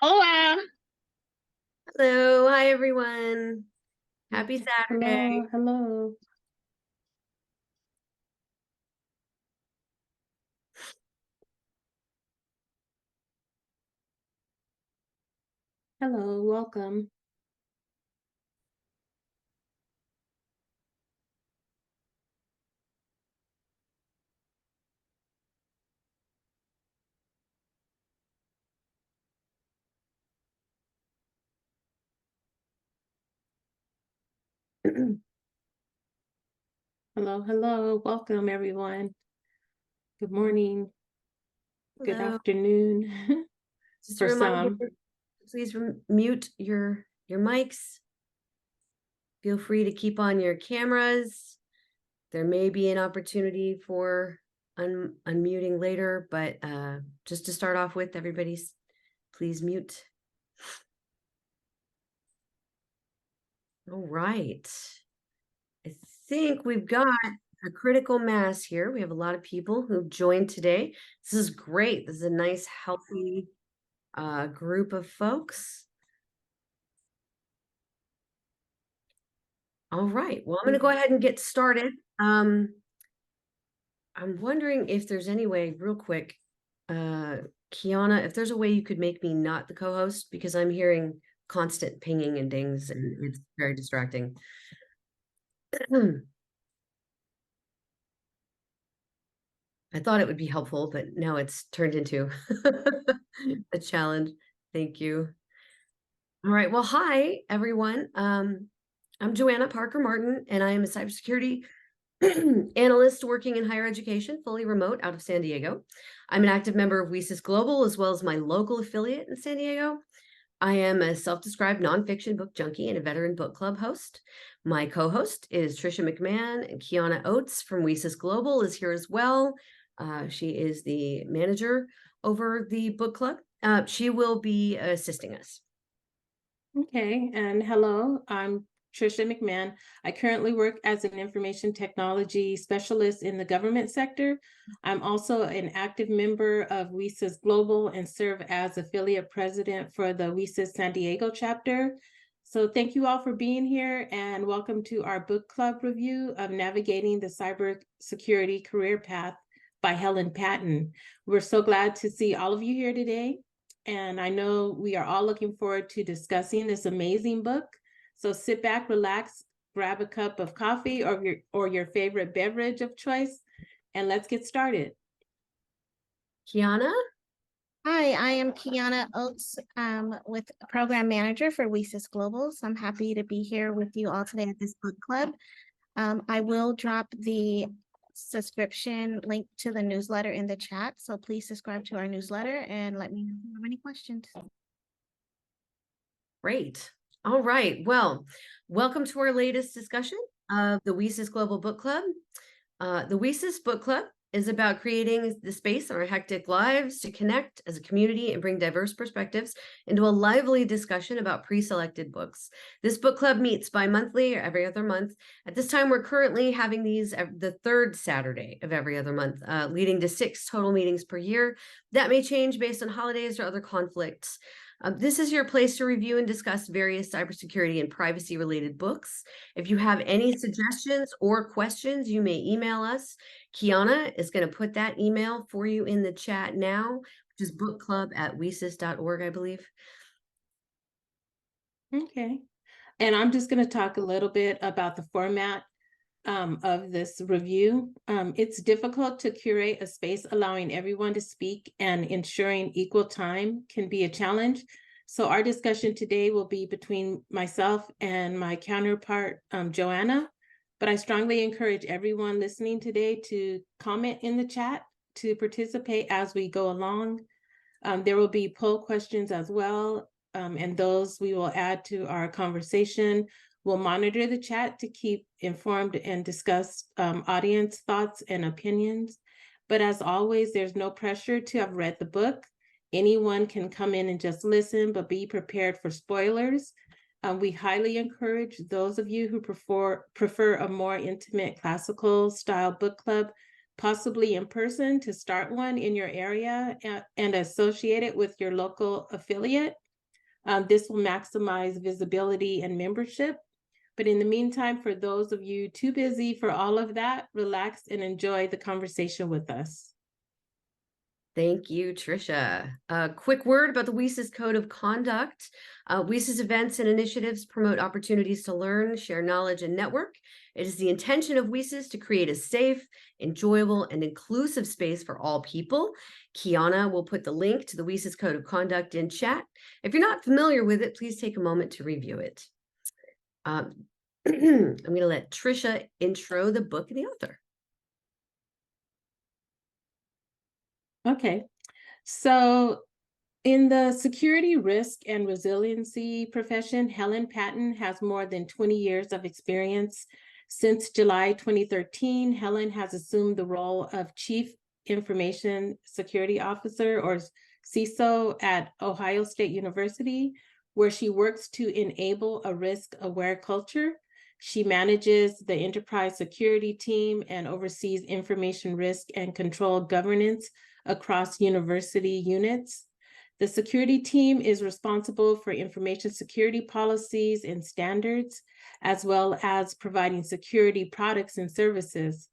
Hola. Hello, hi everyone. Happy Saturday. Hello. Hello, welcome. Hello, welcome everyone. Good morning, good Hello. afternoon Just a for some. reminder, please mute your mics. Feel free to keep on your cameras. There may be an opportunity for unmuting later, but just to start off with, everybody's please mute. All right. I think we've got a critical mass here. We have a lot of people who've joined today. This is great. This is a nice, healthy group of folks. All right. Well, I'm going to go ahead and get started. I'm wondering if there's any way, real quick, Kiana, if there's a way you could make me not the co-host, because I'm hearing constant pinging and dings and it's very distracting. I thought it would be helpful, but now it's turned into a challenge. Thank you. All right. Well, hi, everyone. I'm Joanna Parker Martin, and I am a cybersecurity analyst working in higher education, fully remote out of San Diego. I'm an active member of WESIS Global, as well as my local affiliate in San Diego. I am a self-described nonfiction book junkie and a veteran book club host. My co-host is Trisha McMahon, and Kiana Oates from WESIS Global is here as well. She is the manager over the book club. She will be assisting us. Okay, and hello, I'm Trisha McMahon. I currently work as an information technology specialist in the government sector. I'm also an active member of WESIS Global and serve as affiliate president for the WESIS San Diego chapter. So thank you all for being here and welcome to our book club review of Navigating the Cybersecurity Career Path by Helen Patton. We're so glad to see all of you here today. And I know we are all looking forward to discussing this amazing book. So sit back, relax, grab a cup of coffee or your favorite beverage of choice, and let's get started. Kiana? Hi, I am Kiana Oates, with Program Manager for WESIS Global. So I'm happy to be here with you all today at this book club. I will drop the subscription link to the newsletter in the chat. So please subscribe to our newsletter and let me know if you have any questions. Great. All right. Well, welcome to our latest discussion of the WESIS Global Book Club. The WESIS Book Club is about creating the space in our hectic lives to connect as a community and bring diverse perspectives into a lively discussion about pre-selected books. This book club meets bi-monthly or every other month. At this time, we're currently having these the third Saturday of every other month, leading to 6 total meetings per year. That may change based on holidays or other conflicts. This is your place to review and discuss various cybersecurity and privacy-related books. If you have any suggestions or questions, you may email us. Kiana is going to put that email for you in the chat now, which is bookclub@wesis.org, I believe. Okay. And I'm just going to talk a little bit about the format of this review. It's difficult to curate a space allowing everyone to speak, and ensuring equal time can be a challenge. So our discussion today will be between myself and my counterpart, Joanna, but I strongly encourage everyone listening today to comment in the chat to participate as we go along. There will be poll questions as well, and those we will add to our conversation. We'll monitor the chat to keep informed and discuss audience thoughts and opinions. But as always, there's no pressure to have read the book. Anyone can come in and just listen, but be prepared for spoilers. We highly encourage those of you who prefer a more intimate classical style book club, possibly in person, to start one in your area and associate it with your local affiliate. This will maximize visibility and membership. But in the meantime, for those of you too busy for all of that, relax and enjoy the conversation with us. Thank you, Tricia. A quick word about the WSIS Code of Conduct. WSIS events and initiatives promote opportunities to learn, share knowledge, and network. It is the intention of WSIS to create a safe, enjoyable, and inclusive space for all people. Kiana will put the link to the WSIS Code of Conduct in chat. If you're not familiar with it, please take a moment to review it. I'm going to let Tricia intro the book and the author. Okay, so in the security, risk, and resiliency profession, Helen Patton has more than 20 years of experience. Since July 2013, Helen has assumed the role of Chief Information Security Officer, or CISO, at Ohio State University, where she works to enable a risk-aware culture. She manages the enterprise security team and oversees information risk and control governance across university units. The security team is responsible for information security policies and standards, as well as providing security products and services.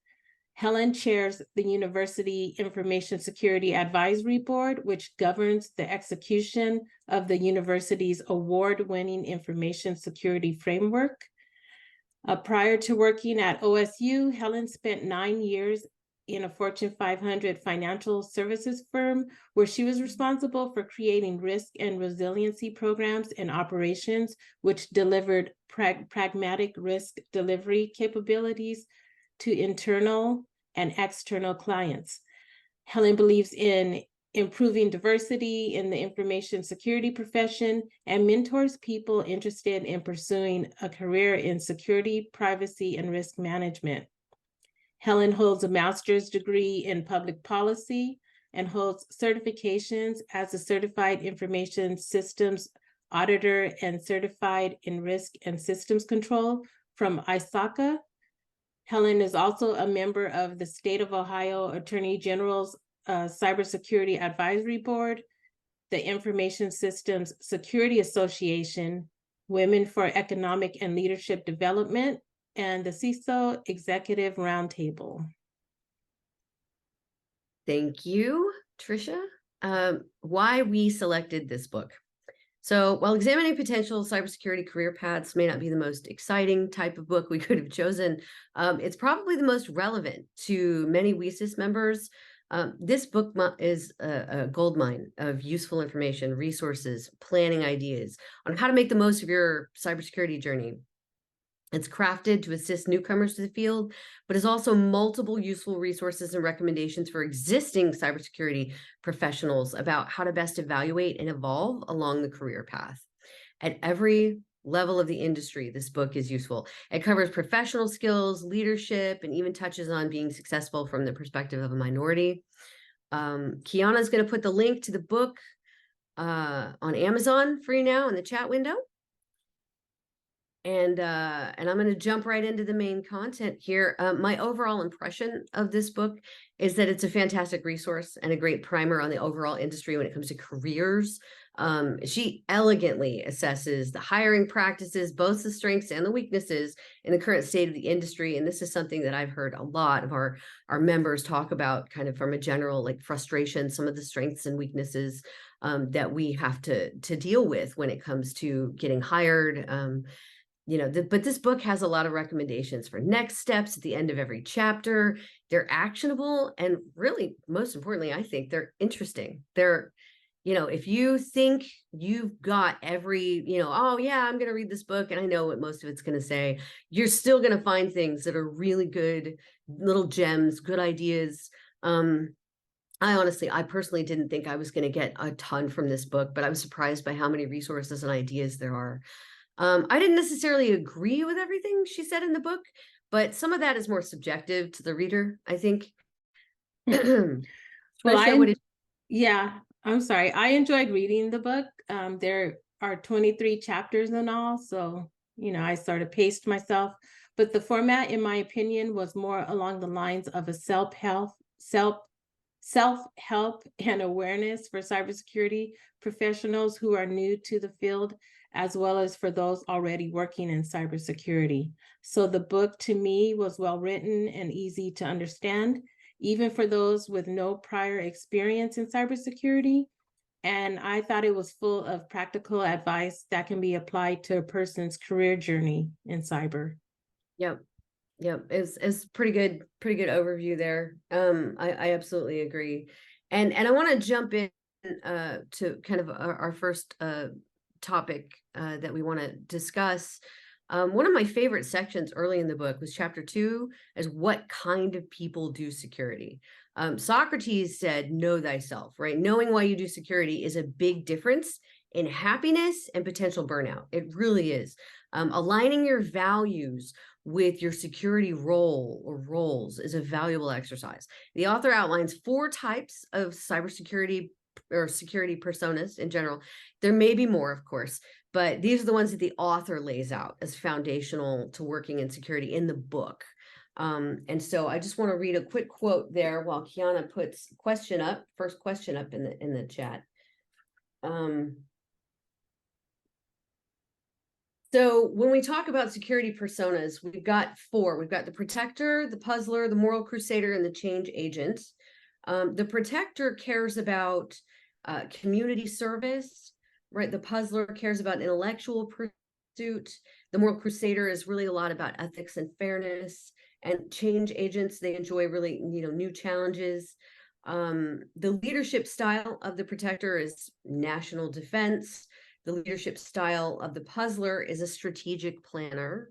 Helen chairs the University Information Security Advisory Board, which governs the execution of the university's award-winning information security framework. Prior to working at OSU, Helen spent 9 years in a Fortune 500 financial services firm, where she was responsible for creating risk and resiliency programs and operations, which delivered pragmatic risk delivery capabilities to internal and external clients. Helen believes in improving diversity in the information security profession and mentors people interested in pursuing a career in security, privacy, and risk management. Helen holds a master's degree in public policy and holds certifications as a certified information systems auditor and certified in risk and systems control from ISACA. Helen is also a member of the State of Ohio Attorney General's Cybersecurity Advisory Board, the Information Systems Security Association, Women for Economic and Leadership Development, and the CISO Executive Roundtable. Thank you, Tricia. Why we selected this book. So while examining potential cybersecurity career paths may not be the most exciting type of book we could have chosen, it's probably the most relevant to many WSIS members. This book is a goldmine of useful information, resources, planning ideas on how to make the most of your cybersecurity journey. It's crafted to assist newcomers to the field, but is also multiple useful resources and recommendations for existing cybersecurity professionals about how to best evaluate and evolve along the career path. At every level of the industry, this book is useful. It covers professional skills, leadership, and even touches on being successful from the perspective of a minority. Kiana is going to put the link to the book on Amazon free now in the chat window. And I'm going to jump right into the main content here. My overall impression of this book is that it's a fantastic resource and a great primer on the overall industry when it comes to careers. She elegantly assesses the hiring practices, both the strengths and the weaknesses in the current state of the industry. And this is something that I've heard a lot of our members talk about, kind of from a general like frustration, some of the strengths and weaknesses that we have to deal with when it comes to getting hired. But this book has a lot of recommendations for next steps at the end of every chapter. They're actionable, and really, most importantly, I think they're interesting. They're, if you think you've got every, oh yeah, I'm going to read this book and I know what most of it's going to say, you're still going to find things that are really good, little gems, good ideas. I personally didn't think I was going to get a ton from this book, but I was surprised by how many resources and ideas there are. I didn't necessarily agree with everything she said in the book, but some of that is more subjective to the reader, I think. Well, I'm sorry. I enjoyed reading the book. There are 23 chapters in all, so, I sort of paced myself. But the format, in my opinion, was more along the lines of a self-help self-help and awareness for cybersecurity professionals who are new to the field, as well as for those already working in cybersecurity. So the book to me was well written and easy to understand, even for those with no prior experience in cybersecurity. And I thought it was full of practical advice that can be applied to a person's career journey in cyber. Yep. Yep. It's pretty good overview there. I absolutely agree. And I want to jump in to kind of our first topic that we want to discuss. One of my favorite sections early in the book was chapter 2, is what kind of people do security. Socrates said, know thyself, right? Knowing why you do security is a big difference in happiness and potential burnout. It really is. Aligning your values with your security role or roles is a valuable exercise. The author outlines 4 types of cybersecurity or security personas in general. There may be more, of course, but these are the ones that the author lays out as foundational to working in security in the book. And so I just want to read a quick quote there while Kiana puts first question up in the chat. So when we talk about security personas, we've got 4. We've got the protector, the puzzler, the moral crusader, and the change agent. The protector cares about community service, right? The puzzler cares about intellectual pursuit. The moral crusader is really a lot about ethics and fairness. And change agents, they enjoy really, new challenges. The leadership style of the protector is national defense. The leadership style of the puzzler is a strategic planner.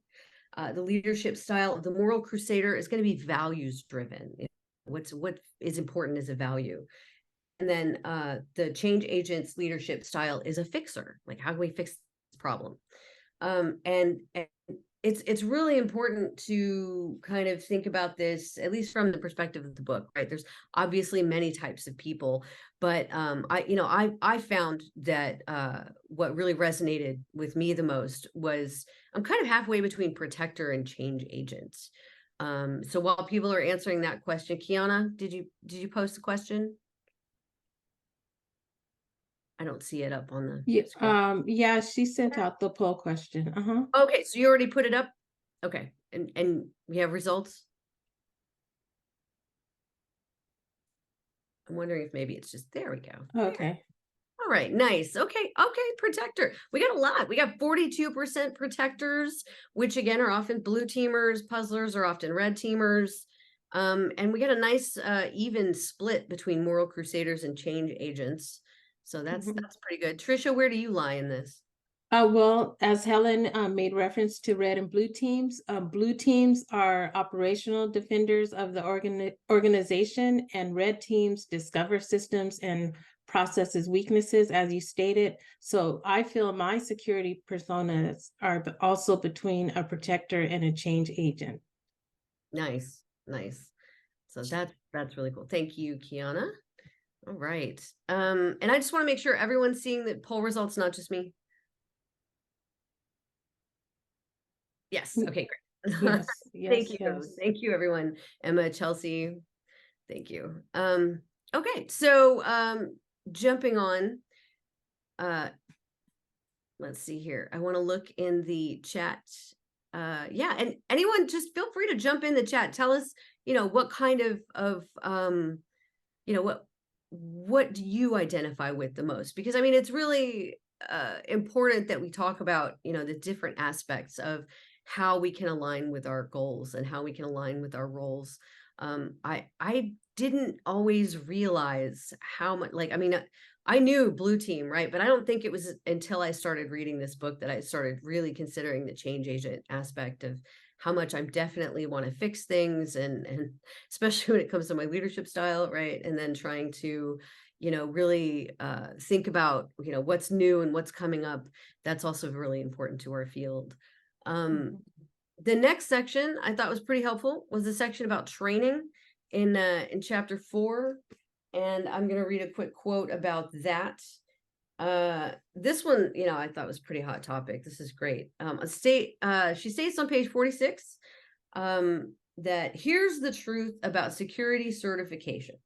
The leadership style of the moral crusader is going to be values driven. What is important is a value. And then the change agent's leadership style is a fixer. Like, how can we fix this problem? And it's really important to kind of think about this, at least from the perspective of the book, right? There's obviously many types of people, but I found that what really resonated with me the most was I'm kind of halfway between protector and change agents. So while people are answering that question, Kiana, did you post a question? I don't see it up on the screen. Yeah, she sent out the poll question. Okay, so you already put it up? Okay, and we have results? I'm wondering if maybe it's just, there we go. Okay. All right, nice. Okay, protector. We got a lot. We got 42% protectors, which again are often blue teamers. Puzzlers are often red teamers. And we got a nice even split between moral crusaders and change agents. So that's pretty good. Trisha, where do you lie in this? Well, as Helen made reference to red and blue teams are operational defenders of the organization, and red teams discover systems and processes weaknesses, as you stated. So I feel my security personas are also between a protector and a change agent. Nice. So that's really cool. Thank you, Kiana. All right. And I just want to make sure everyone's seeing the poll results, not just me. Yes. Okay, great. Yes, Thank you. yes. Thank you, everyone. Emma, Chelsea, thank you. Okay, so jumping on, let's see here. I want to look in the chat. Yeah, and anyone just feel free to jump in the chat. Tell us, what kind of what do you identify with the most? Because I mean, it's really important that we talk about, the different aspects of how we can align with our goals and how we can align with our roles. I didn't always realize how much, I knew blue team, right? But I don't think it was until I started reading this book that I started really considering the change agent aspect of how much I definitely want to fix things, and especially when it comes to my leadership style, right? And then trying to, really think about, what's new and what's coming up. That's also really important to our field. The next section I thought was pretty helpful was the section about training in chapter 4. And I'm going to read a quick quote about that. This one, I thought was pretty hot topic. This is great. She states on page 46 that here's the truth about security certifications.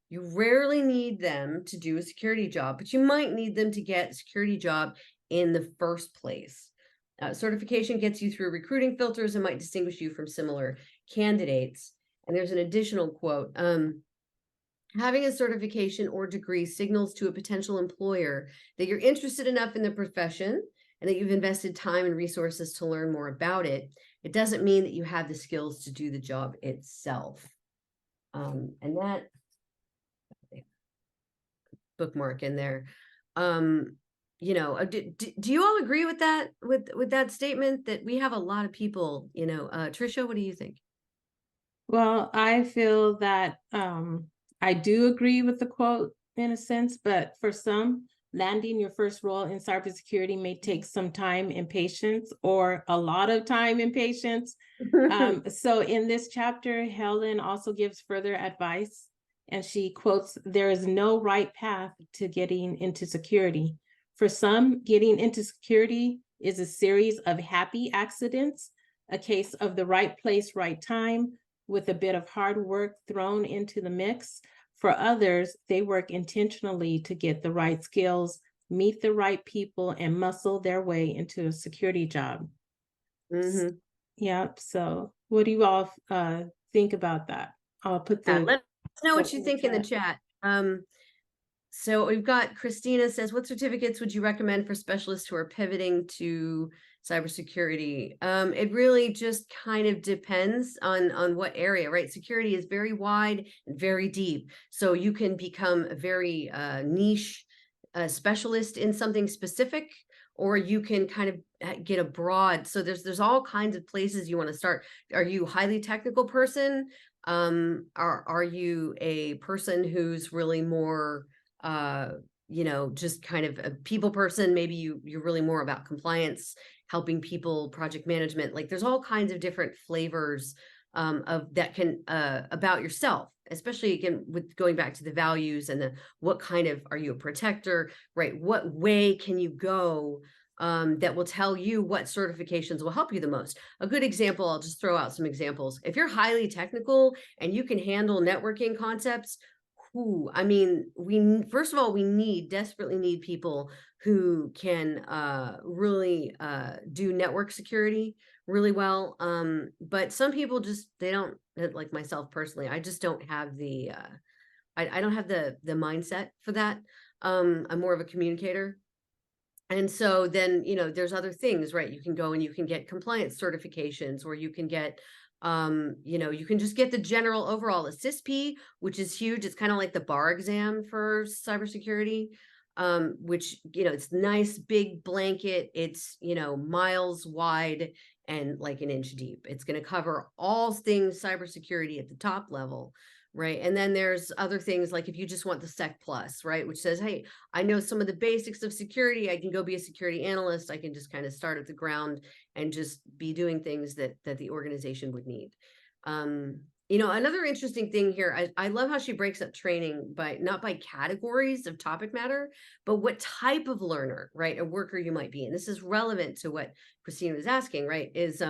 You rarely need them to do a security job, but you might need them to get a security job in the first place. Certification gets you through recruiting filters and might distinguish you from similar candidates. And there's an additional quote. Having a certification or degree signals to a potential employer that you're interested enough in the profession and that you've invested time and resources to learn more about it. It doesn't mean that you have the skills to do the job itself. And that bookmark in there. You know, do you all agree with that, with that statement, that we have a lot of people, you know, Trisha, what do you think? Well, I feel that I do agree with the quote in a sense, but for some, landing your first role in cybersecurity may take some time and patience, or a lot of time and patience. So in this chapter, Helen also gives further advice, and she quotes, "There is no right path to getting into security. For some, getting into security is a series of happy accidents, a case of the right place, right time, with a bit of hard work thrown into the mix. For others, they work intentionally to get the right skills, meet the right people, and muscle their way into a security job." Mm-hmm. Yep. So what do you all think about that? I'll put the Let us know what quote you in think in the chat. So we've got Christina says, what certificates would you recommend for specialists who are pivoting to cybersecurity? It really just kind of depends on what area, right? Security is very wide and very deep. So you can become a very niche specialist in something specific, or you can kind of get a broad. So there's all kinds of places you want to start. Are you a highly technical person? Are you a person who's really more you know, just kind of a people person? Maybe you're really more about compliance, helping people, project management. Like there's all kinds of different flavors of that can about yourself, especially again with going back to the values and the what kind of, are you a protector, right? What way can you go that will tell you what certifications will help you the most. A good example, I'll just throw out some examples. If you're highly technical and you can handle networking concepts, I mean, first of all, we desperately need people who can really do network security really well. But some people just, they don't, like myself personally, I just don't have the, I don't have the mindset for that. I'm more of a communicator. And so then, you know, there's other things, right? You can go and you can get compliance certifications, or you can get, you know, you can just get the general overall, a CISP, which is huge. It's kind of like the bar exam for cybersecurity, which, you know, it's nice, big blanket. It's, you know, miles wide and like an inch deep. It's going to cover all things cybersecurity at the top level. Right. And then there's other things like if you just want the Sec Plus, right, which says, hey, I know some of the basics of security. I can go be a security analyst. I can just kind of start at the ground and just be doing things that the organization would need. You know, another interesting thing here, I love how she breaks up training by not by categories of topic matter, but what type of learner, right, a worker you might be. And this is relevant to what Christina was asking, right, is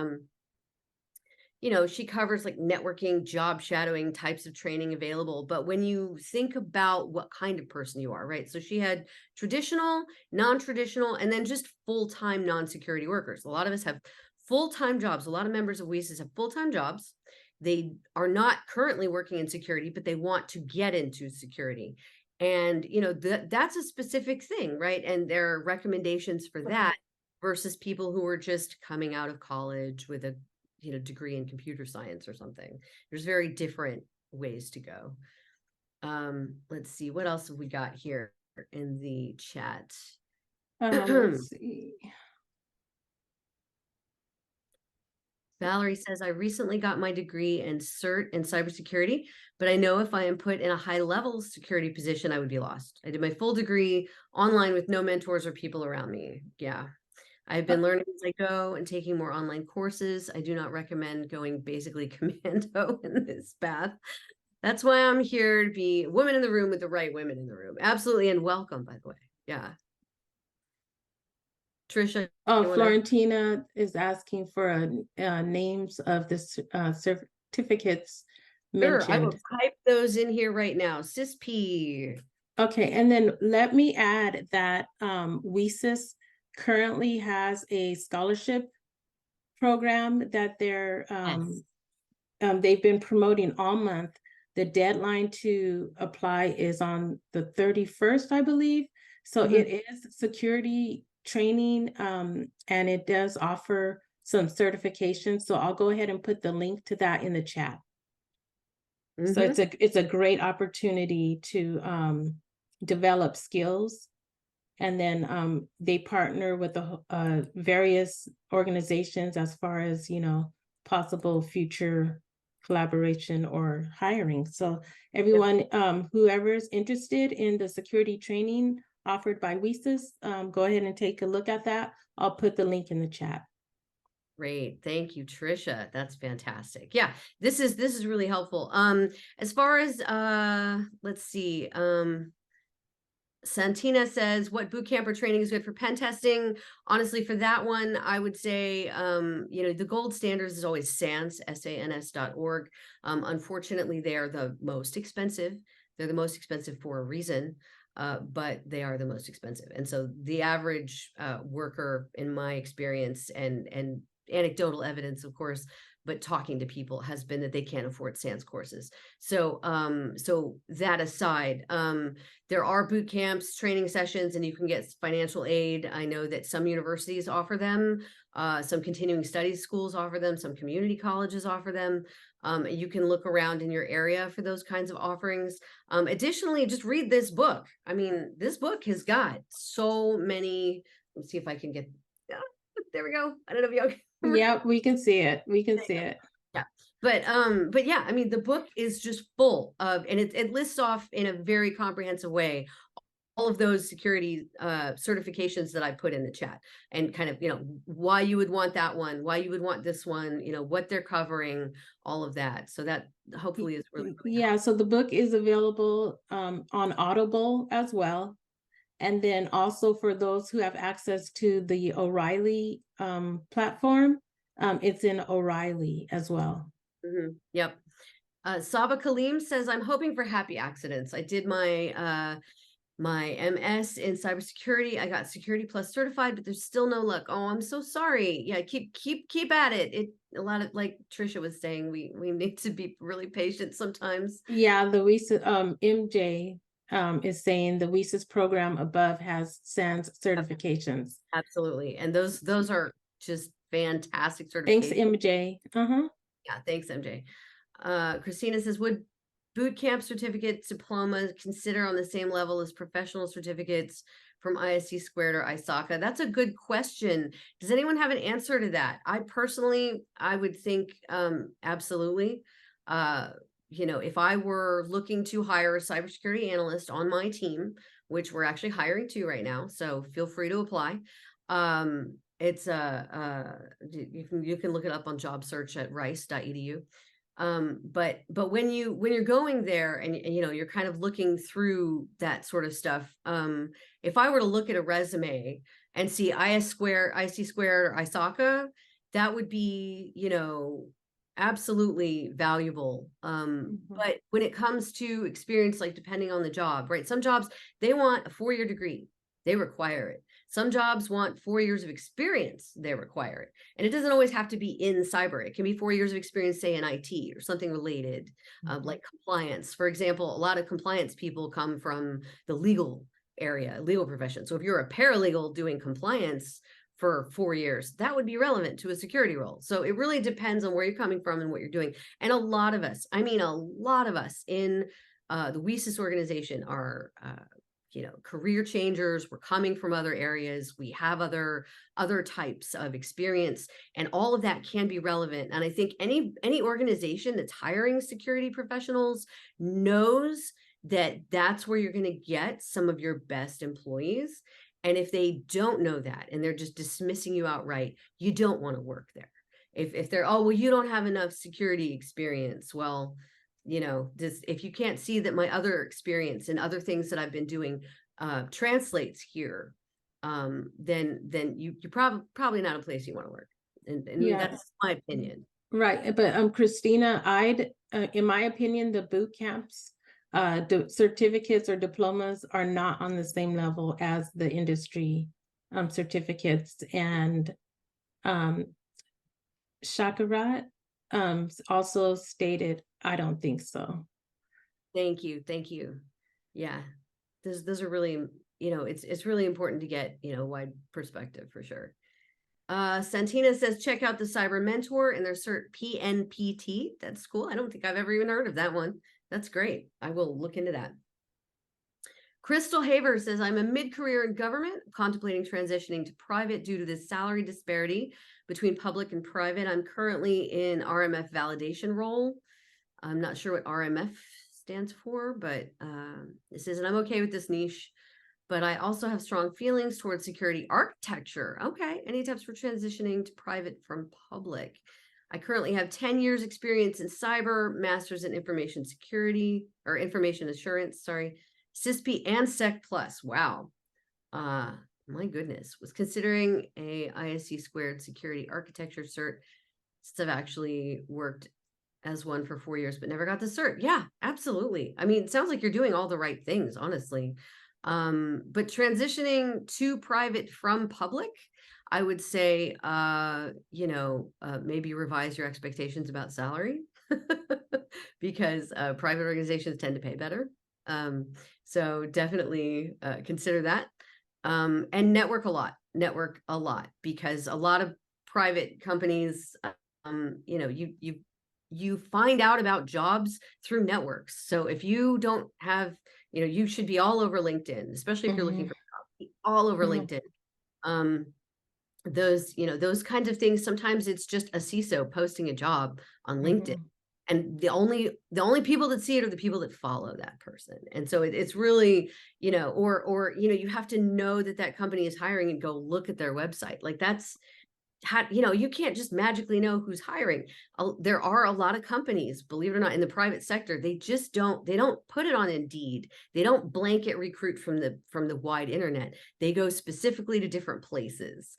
you know, she covers like networking, job shadowing types of training available. But when you think about what kind of person you are, right? So she had traditional, non-traditional, and then just full-time non-security workers. A lot of us have full-time jobs. A lot of members of WESIS have full-time jobs. They are not currently working in security, but they want to get into security. And, you know, that's a specific thing, right? And there are recommendations for that versus people who are just coming out of college with a, you know, degree in computer science or something. There's very different ways to go. Let's see, what else have we got here in the chat? let's see. Valerie says, I recently got my degree and cert in cybersecurity, but I know if I am put in a high level security position, I would be lost. I did my full degree online with no mentors or people around me. Yeah. I've been learning as I go and taking more online courses. I do not recommend going basically commando in this path. That's why I'm here to be a woman in the room with the right women in the room. Absolutely. And welcome, by the way. Yeah. Trisha. Oh, Florentina is asking for names of the certificates Sure, I will mentioned. type those in here right now. CISP. Okay, and then let me add that WESIS currently has a scholarship program that they've been promoting all month. The deadline to apply is on the 31st, I believe. So it is security training, and it does offer some certifications. So I'll go ahead and put the link to that in the chat. So it's a great opportunity to develop skills. And then they partner with the various organizations as far as, possible future collaboration or hiring. So everyone, whoever's interested in the security training offered by WESIS, go ahead and take a look at that. I'll put the link in the chat. Great. Thank you, Trisha. That's fantastic. Yeah, this is really helpful. As far as let's see, Santina says, what bootcamp or training is good for pen testing? Honestly, for that one, I would say, the gold standards is always SANS, SANS.org. Unfortunately, they are the most expensive. They're the most expensive for a reason, but they are the most expensive. And so the average worker, in my experience, and anecdotal evidence, of course, but talking to people, has been that they can't afford SANS courses. So that aside, there are boot camps, training sessions, and you can get financial aid. I know that some universities offer them, some continuing studies schools offer them, some community colleges offer them. You can look around in your area for those kinds of offerings. Additionally, just read this book. I mean, this book has got so many. Let's see if I can get. There we go. I don't know if y'all. Yeah, we can see it. We can see it. Yeah. But yeah, I mean, the book is just full of, and it lists off in a very comprehensive way all of those security certifications that I put in the chat, and kind of, why you would want that one, why you would want this one, what they're covering, all of that. So that hopefully is really yeah. So the book is available on Audible as well. And then also for those who have access to the O'Reilly platform, it's in O'Reilly as well. Yep. Saba Kaleem says, I'm hoping for happy accidents. I did my MS in cybersecurity. I got Security Plus certified, but there's still no luck. Oh, I'm so sorry. Yeah, keep at it. A lot of, like Trisha was saying, we need to be really patient sometimes. Yeah, the WESIS, MJ is saying the WESIS program above has SANS certifications. Absolutely. And those are just fantastic certifications. Thanks, MJ. Yeah, thanks, MJ. Christina says, would boot camp certificate diplomas consider on the same level as professional certificates from ISC Squared or ISACA? That's a good question. Does anyone have an answer to that? I would think absolutely. If I were looking to hire a cybersecurity analyst on my team, which we're actually hiring two right now, so feel free to apply. It's you can look it up on job search at rice.edu. But when you're going there and you're kind of looking through that sort of stuff, if I were to look at a resume and see ISC Squared or ISACA, that would be absolutely valuable. But when it comes to experience, like depending on the job, right? Some jobs, they want a 4-year degree, they require it. Some jobs want 4 years of experience, they require it. And it doesn't always have to be in cyber. It can be 4 years of experience, say in IT or something related, like compliance. For example, a lot of compliance people come from the legal area, legal profession. So if you're a paralegal doing compliance for 4 years, that would be relevant to a security role. So it really depends on where you're coming from and what you're doing. And a lot of us in the WESIS organization are career changers. We're coming from other areas. We have other types of experience, and all of that can be relevant. And I think any organization that's hiring security professionals knows that that's where you're going to get some of your best employees. And if they don't know that and they're just dismissing you outright, you don't want to work there. If they're, oh, well, you don't have enough security experience. Well, if you can't see that my other experience and other things that I've been doing translates here, then you're probably not a place you want to work. And Yeah. that's my opinion. Right, but Christina, in my opinion, the boot camps, certificates or diplomas are not on the same level as the industry certificates. And Shakarat also stated, I don't think so. Thank you. Thank you. Yeah. Those are really, it's really important to get, wide perspective for sure. Santina says, check out the Cyber Mentor and their cert PNPT. That's cool. I don't think I've ever even heard of that one. That's great. I will look into that. Crystal Haver says, I'm a mid-career in government, contemplating transitioning to private due to the salary disparity between public and private. I'm currently in RMF validation role. I'm not sure what RMF stands for, but it says, and I'm okay with this niche, but I also have strong feelings towards security architecture. Okay, any tips for transitioning to private from public? I currently have 10 years experience in cyber, master's in information security, or information assurance, sorry, CISP and Sec Plus. Wow. My goodness, was considering a ISC squared security architecture cert, since I've actually worked as one for 4 years, but never got the cert. Yeah, absolutely. I mean, it sounds like you're doing all the right things, honestly. But transitioning to private from public, I would say, maybe revise your expectations about salary because private organizations tend to pay better. So definitely consider that. And network a lot, because a lot of private companies, you find out about jobs through networks. So if you don't have, you should be all over LinkedIn, especially if you're looking for a job, all over LinkedIn. Those kinds of things. Sometimes it's just a CISO posting a job on LinkedIn. And the only people that see it are the people that follow that person. And so it's really, or you have to know that company is hiring and go look at their website. Like that's how, you can't just magically know who's hiring. There are a lot of companies, believe it or not, in the private sector, they don't put it on Indeed. They don't blanket recruit from the wide internet. They go specifically to different places.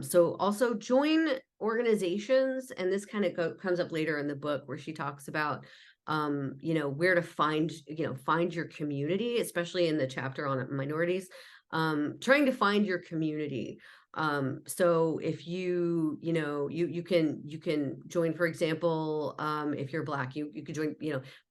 So also join organizations, and this kind of comes up later in the book where she talks about where to find your community, especially in the chapter on minorities, trying to find your community. So if you can join, for example, if you're Black, you could join,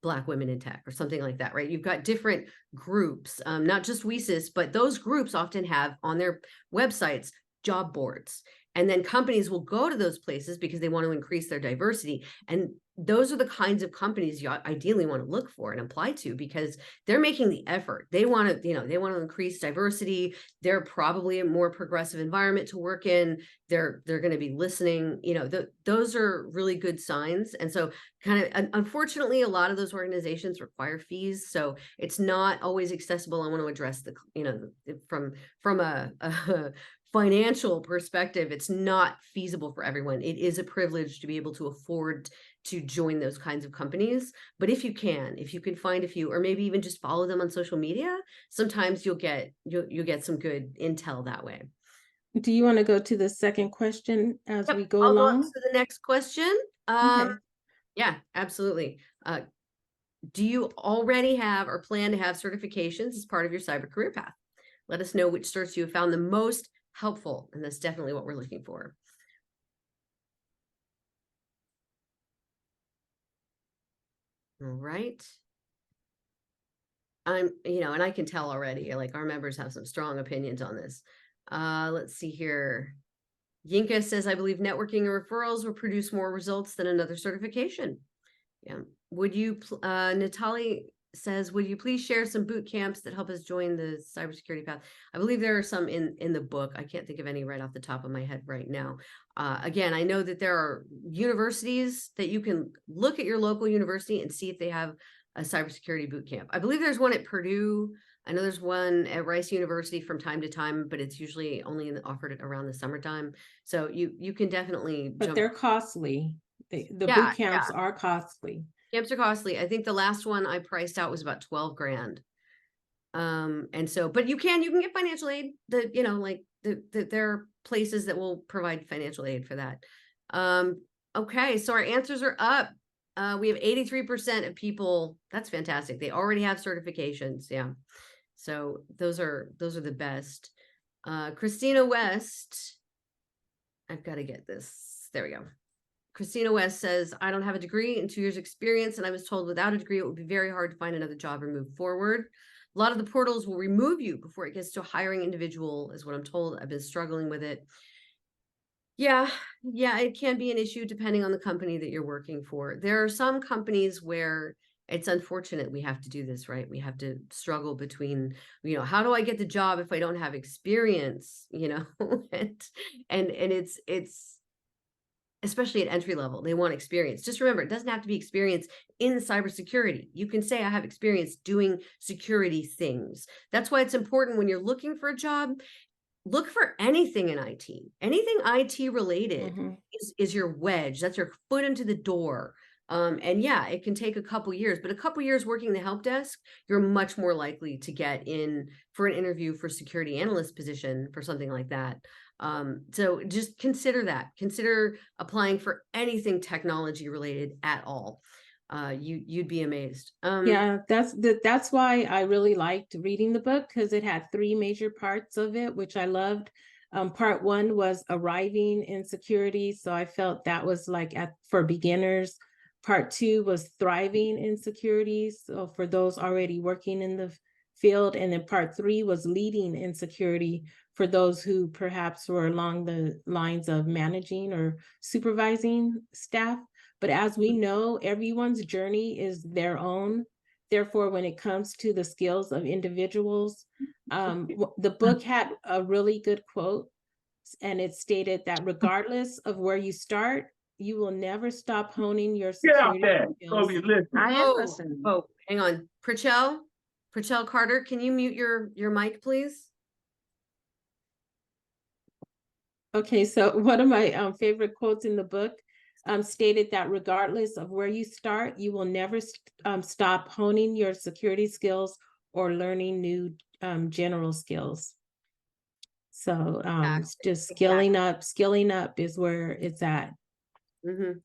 Black women in tech or something like that, right? You've got different groups, not just WESIS, but those groups often have on their websites job boards. And then companies will go to those places because they want to increase their diversity. And those are the kinds of companies you ideally want to look for and apply to, because they're making the effort. They want to increase diversity. They're probably a more progressive environment to work in. They're going to be listening. Those are really good signs. And so kind of, unfortunately, a lot of those organizations require fees. So it's not always accessible. I want to address from a financial perspective, it's not feasible for everyone. It is a privilege to be able to afford to join those kinds of companies. But if you can find a few, or maybe even just follow them on social media, sometimes you'll get some good intel that way. Do you want to go to the second question as we go I'll along? go to the next question. Okay. Yeah, absolutely. Do you already have or plan to have certifications as part of your cyber career path? Let us know which certs you have found the most helpful, and that's definitely what we're looking for. All right. And I can tell already, like, our members have some strong opinions on this. Let's see here. Yinka says, I believe networking and referrals will produce more results than another certification. Yeah. Would you, Natalie says, would you please share some boot camps that help us join the cybersecurity path? I believe there are some in the book. I can't think of any right off the top of my head right now. Again, I know that there are universities that you can look at your local university and see if they have a cybersecurity boot camp. I believe there's one at Purdue. I know there's one at Rice University from time to time, but it's usually only offered around the summertime. So you can definitely But they're costly. The boot camps are costly. Camps are costly. I think the last one I priced out was about 12 grand. And so, but you can get financial aid. There are places that will provide financial aid for that. Okay, so our answers are up. We have 83% of people. That's fantastic. They already have certifications. Yeah. So those are the best. Christina West. I've got to get this. There we go. Christina West says, I don't have a degree and 2 years experience, and I was told without a degree, it would be very hard to find another job or move forward. A lot of the portals will remove you before it gets to a hiring individual, is what I'm told. I've been struggling with it. Yeah, it can be an issue depending on the company that you're working for. There are some companies where it's unfortunate we have to do this, right? We have to struggle between, how do I get the job if I don't have experience, and it's especially at entry level, they want experience. Just remember, it doesn't have to be experience in cybersecurity. You can say I have experience doing security things. That's why it's important when you're looking for a job, look for anything in IT. Anything IT related is your wedge. That's your foot into the door. And yeah, it can take a couple years, but a couple years working the help desk, you're much more likely to get in for an interview for security analyst position for something like that. So just consider that. Consider applying for anything technology related at all. You'd be amazed. Yeah, that's why I really liked reading the book, because it had 3 major parts of it, which I loved. Part 1 was arriving in security, so I felt that was like for beginners. Part 2 was thriving in security, so for those already working in the field. And then part 3 was leading in security for those who perhaps were along the lines of managing or supervising staff. But as we know, everyone's journey is their own. Therefore, when it comes to the skills of individuals, the book had a really good quote, and it stated that regardless of where you start, you will never stop honing your security skills. I am listening. Oh, hang on. Pritchell Carter, can you mute your mic, please? Okay, so one of my favorite quotes in the book stated that regardless of where you start, you will never stop honing your security skills or learning new general skills. So just skilling up is where it's at.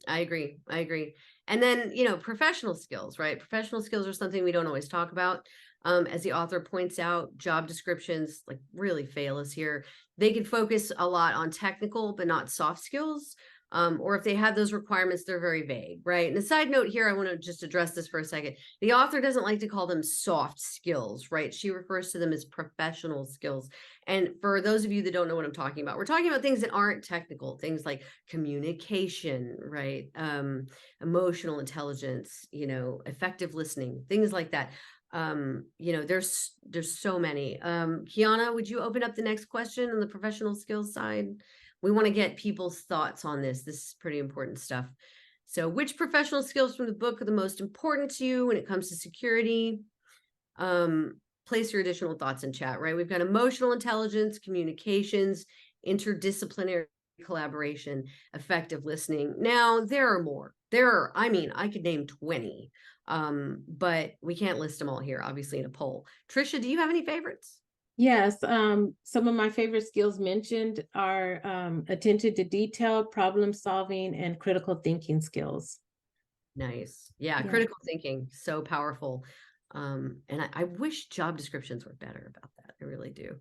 I agree. And then, professional skills, right? Professional skills are something we don't always talk about. As the author points out, job descriptions like really fail us here. They can focus a lot on technical, but not soft skills. Or if they have those requirements, they're very vague, right? And a side note here, I want to just address this for a second. The author doesn't like to call them soft skills, right? She refers to them as professional skills. And for those of you that don't know what I'm talking about, we're talking about things that aren't technical, things like communication, right? Emotional intelligence, effective listening, things like that. There's so many. Kiana, would you open up the next question on the professional skills side? We want to get people's thoughts on this. This is pretty important stuff. So which professional skills from the book are the most important to you when it comes to security? Place your additional thoughts in chat, right? We've got emotional intelligence, communications, interdisciplinary collaboration, effective listening. Now, there are more. I could name 20, but we can't list them all here, obviously, in a poll. Trisha, do you have any favorites? Yes, some of my favorite skills mentioned are attention to detail, problem solving, and critical thinking skills. Nice. Yeah, critical thinking, so powerful. And I wish job descriptions were better about that. I really do.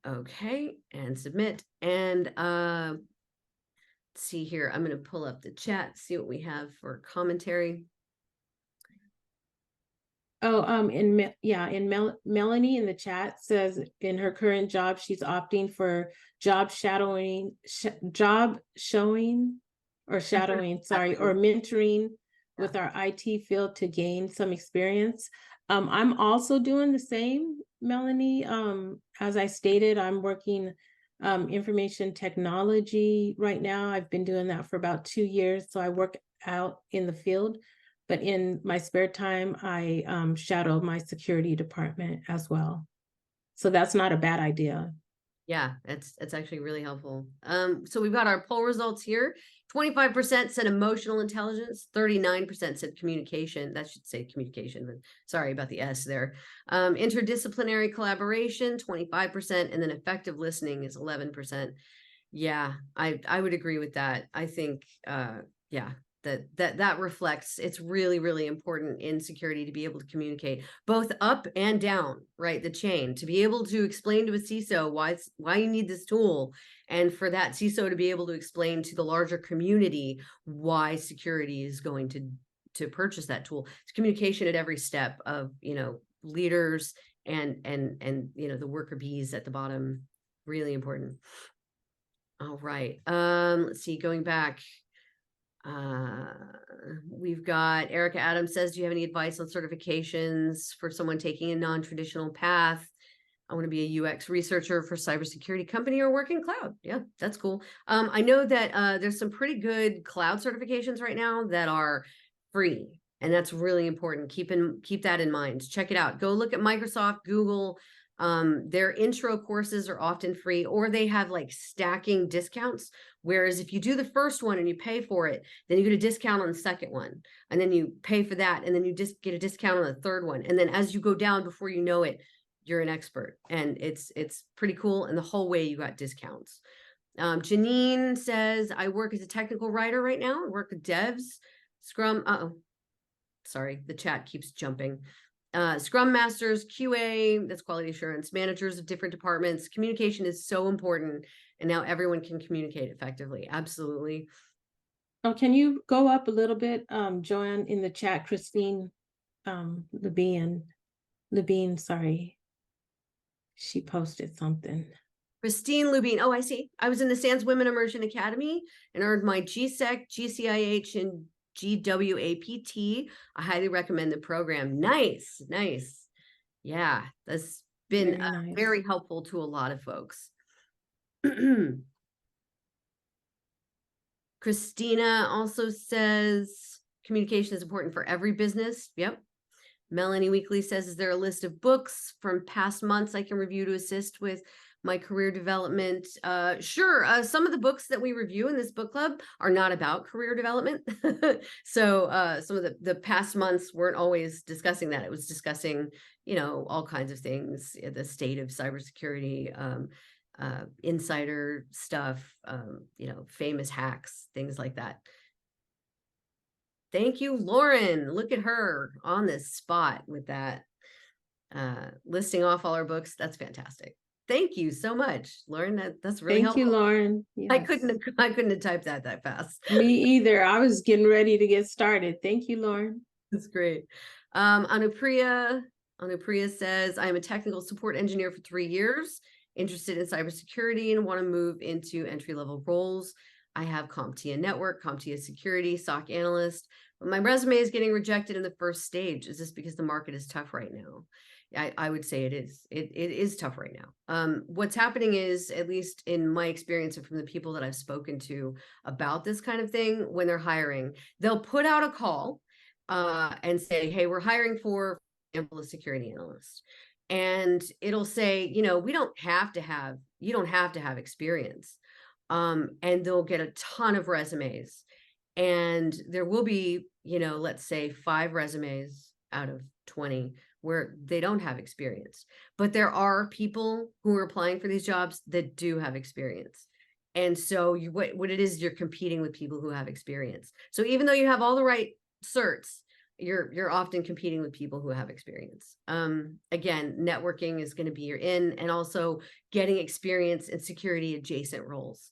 Okay, and submit. And let's see here. I'm going to pull up the chat, see what we have for commentary. Oh, Melanie in the chat says in her current job, she's opting for job shadowing, or mentoring with our IT field to gain some experience. I'm also doing the same, Melanie. As I stated, I'm working information technology right now. I've been doing that for about 2 years. So I work out in the field. But in my spare time, I shadow my security department as well. So that's not a bad idea. Yeah, it's actually really helpful. So we've got our poll results here. 25% said emotional intelligence, 39% said communication. That should say communication, but sorry about the S there. Interdisciplinary collaboration, 25%, and then effective listening is 11%. Yeah, I would agree with that. I think, yeah, that reflects, it's really, really important in security to be able to communicate both up and down, right? The chain, to be able to explain to a CISO why you need this tool, and for that CISO to be able to explain to the larger community why security is going to purchase that tool. It's communication at every step of, leaders and the worker bees at the bottom. Really important. All right. Let's see, going back. We've got Erica Adams says, do you have any advice on certifications for someone taking a non-traditional path? I want to be a UX researcher for cybersecurity company or work in cloud. Yeah, that's cool. I know that there's some pretty good cloud certifications right now that are free, and that's really important. Keep that in mind. Check it out. Go look at Microsoft, Google. Their intro courses are often free, or they have like stacking discounts. Whereas if you do the first one and you pay for it, then you get a discount on the second one, and then you pay for that, and then you just get a discount on the third one. And then as you go down, before you know it, you're an expert, and it's pretty cool. And the whole way you got discounts. Janine says, I work as a technical writer right now. I work with devs, Scrum. Sorry, the chat keeps jumping. Scrum masters, QA, that's quality assurance, managers of different departments. Communication is so important, and now everyone can communicate effectively. Absolutely. Oh, can you go up a little bit, Joanne, in the chat? Christine Levine, sorry. She posted something. Christine Lubin. Oh, I see. I was in the SANS Women Immersion Academy and earned my GSEC, GCIH, and GWAPT. I highly recommend the program. Nice. Yeah, that's been Very nice. very helpful to a lot of folks. Christina also says communication is important for every business. Yep. Melanie Weekly says, is there a list of books from past months I can review to assist with my career development? Sure. Some of the books that we review in this book club are not about career development. So some of the past months weren't always discussing that. It was discussing, all kinds of things, the state of cybersecurity, insider stuff, famous hacks, things like that. Thank you, Lauren. Look at her on this spot with that, listing off all our books. That's fantastic. Thank you so much, Lauren. That's really helpful. Thank you, Lauren. I Yes. couldn't have typed that fast. Me either. I was getting ready to get started. Thank you, Lauren. That's great. Anupriya says, I am a technical support engineer for 3 years, interested in cybersecurity and want to move into entry-level roles. I have CompTIA network, CompTIA security, SOC analyst, but my resume is getting rejected in the first stage. Is this because the market is tough right now? I would say it is. It is tough right now. What's happening is, at least in my experience and from the people that I've spoken to about this kind of thing, when they're hiring, they'll put out a call and say, hey, we're hiring for a security analyst. And it'll say, you don't have to have experience. And they'll get a ton of resumes, and there will be, let's say 5 resumes out of 20 where they don't have experience, but there are people who are applying for these jobs that do have experience. And so what it is, you're competing with people who have experience. So even though you have all the right certs, you're often competing with people who have experience. Again, networking is going to be your in, and also getting experience in security adjacent roles.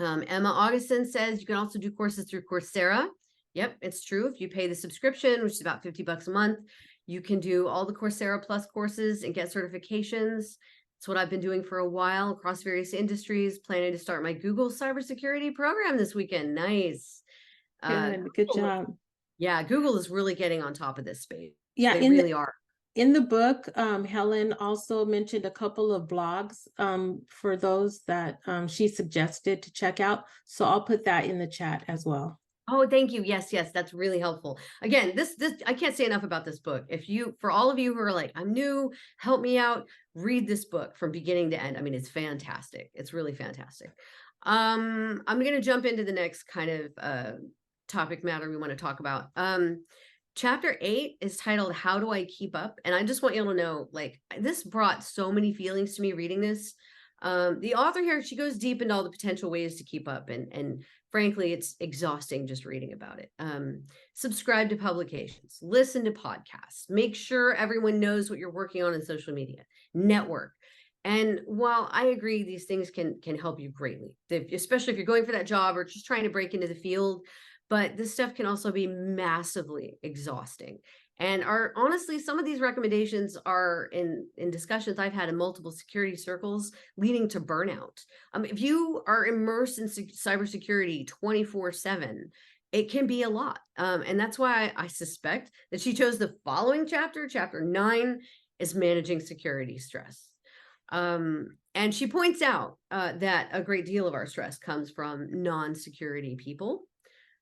Emma Augustin says you can also do courses through Coursera. Yep, it's true. If you pay the subscription, which is about $50 a month, you can do all the Coursera Plus courses and get certifications. It's what I've been doing for a while across various industries, planning to start my Google cybersecurity program this weekend. Nice. Good job. Yeah, Google is really getting on top of this space. Yeah, they really are. In the book, Helen also mentioned a couple of blogs for those that she suggested to check out. So I'll put that in the chat as well. Oh, thank you. Yes, that's really helpful. Again, this I can't say enough about this book. For all of you who are like, I'm new, help me out, read this book from beginning to end. I mean, it's fantastic. It's really fantastic. I'm going to jump into the next kind of topic matter we want to talk about. Chapter 8 is titled, How Do I Keep Up? And I just want you to know, like, this brought so many feelings to me reading this. The author here, she goes deep into all the potential ways to keep up, and frankly, it's exhausting just reading about it. Subscribe to publications, listen to podcasts, make sure everyone knows what you're working on in social media, network. And while I agree these things can help you greatly, especially if you're going for that job or just trying to break into the field, but this stuff can also be massively exhausting. And honestly, some of these recommendations are in discussions I've had in multiple security circles, leading to burnout. If you are immersed in cybersecurity 24/7, it can be a lot. And that's why I suspect that she chose the following chapter, chapter 9, is managing security stress. And she points out that a great deal of our stress comes from non-security people.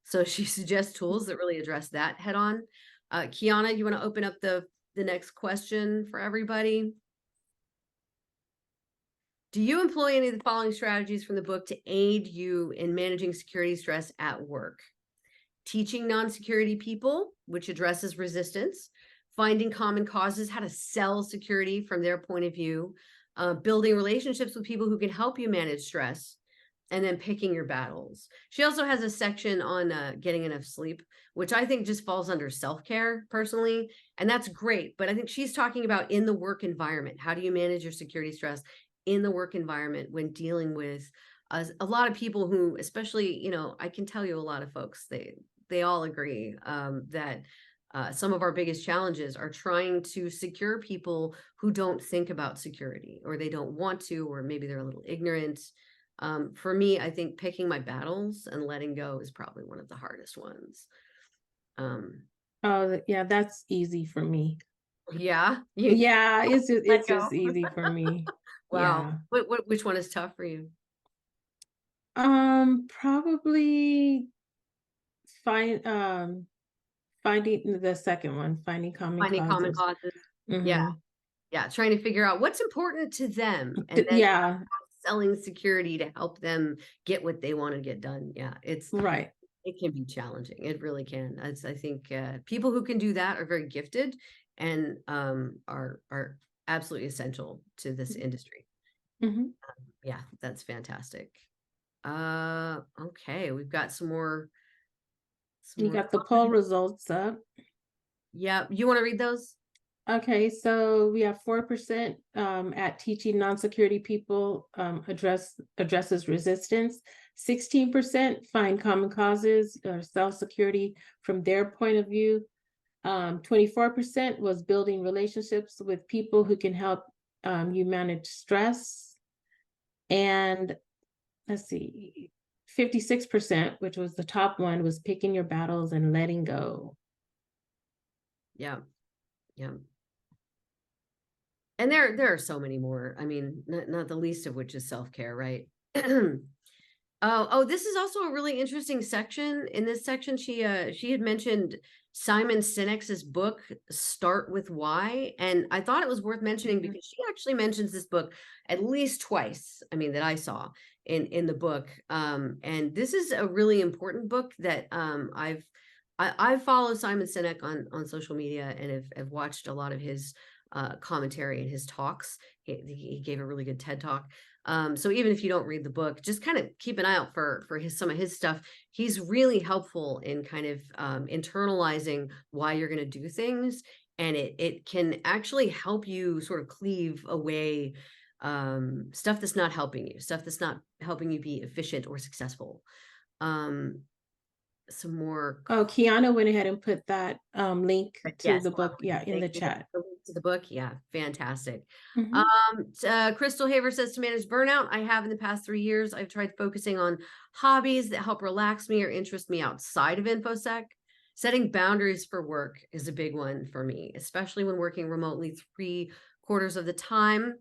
So she suggests tools that really address that head on. Kiana, you want to open up the next question for everybody? Do you employ any of the following strategies from the book to aid you in managing security stress at work? Teaching non-security people, which addresses resistance, finding common causes, how to sell security from their point of view, building relationships with people who can help you manage stress, and then picking your battles. She also has a section on getting enough sleep, which I think just falls under self-care personally. And that's great. But I think she's talking about in the work environment. How do you manage your security stress in the work environment when dealing with a lot of people who, especially, I can tell you a lot of folks, they all agree that some of our biggest challenges are trying to secure people who don't think about security, or they don't want to, or maybe they're a little ignorant. For me, I think picking my battles and letting go is probably one of the hardest ones. Oh, yeah, that's easy for me. Yeah. Yeah, it's Let just go. easy for me. Wow. Yeah. Which one is tough for you? Probably finding the second one, finding common Finding common causes. causes. Yeah. Mhm. Yeah. Trying to figure out what's important to them, and then Yeah, selling security to help them get what they want to get done. Yeah. It can be challenging. It really can. I think people who can do that are very gifted and are absolutely essential to this industry. Mhm. Yeah, that's fantastic. Okay, we've got some more. You got the poll results up. Yeah, you want to read those? Okay, so we have 4% at teaching non-security people addresses resistance. 16% find common causes or self-security from their point of view. 24% was building relationships with people who can help you manage stress. And let's see, 56%, which was the top one, was picking your battles and letting go. Yeah. Yeah. And there are so many more. I mean, not the least of which is self-care, right? Oh, this is also a really interesting section. In this section, she had mentioned Simon Sinek's book, Start With Why. And I thought it was worth mentioning because she actually mentions this book at least twice, that I saw in the book. And this is a really important book that I follow Simon Sinek on social media, and have watched a lot of his commentary and his talks. He gave a really good TED talk. So even if you don't read the book, just kind of keep an eye out for some of his stuff. He's really helpful in kind of internalizing why you're going to do things, and it can actually help you sort of cleave away stuff that's not helping you, stuff that's not helping you be efficient or successful. Some more. Oh, Kiana went ahead and put that link to Yes, the book, yeah, in the chat. To the book, yeah, fantastic. Mhm. Crystal Haver says, to manage burnout, I have in the past 3 years, I've tried focusing on hobbies that help relax me or interest me outside of InfoSec. Setting boundaries for work is a big one for me, especially when working remotely 3/4 of the time.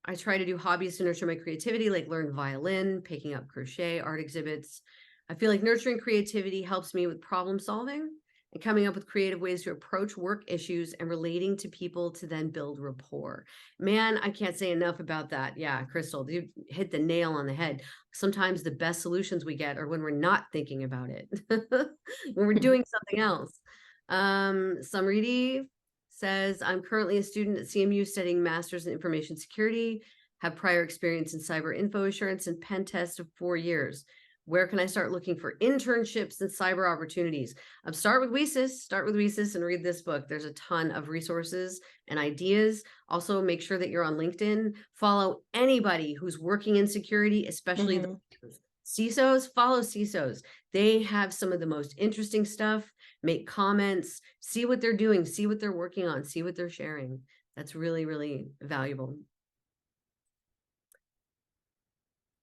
I try to do hobbies to nurture my creativity, like learn violin, picking up crochet, art exhibits. I feel like nurturing creativity helps me with problem solving and coming up with creative ways to approach work issues and relating to people to then build rapport. Man, I can't say enough about that. Yeah, Crystal, you hit the nail on the head. Sometimes the best solutions we get are when we're not thinking about it, when we're doing something else. Samriti says, I'm currently a student at CMU studying Masters in Information Security. Have prior experience in cyber info assurance and pen test of 4 years. Where can I start looking for internships and cyber opportunities? Start with WSIS and read this book. There's a ton of resources and ideas. Also, make sure that you're on LinkedIn. Follow anybody who's working in security, especially the CISOs. Follow CISOs. They have some of the most interesting stuff. Make comments, see what they're doing, see what they're working on, see what they're sharing. That's really, really valuable.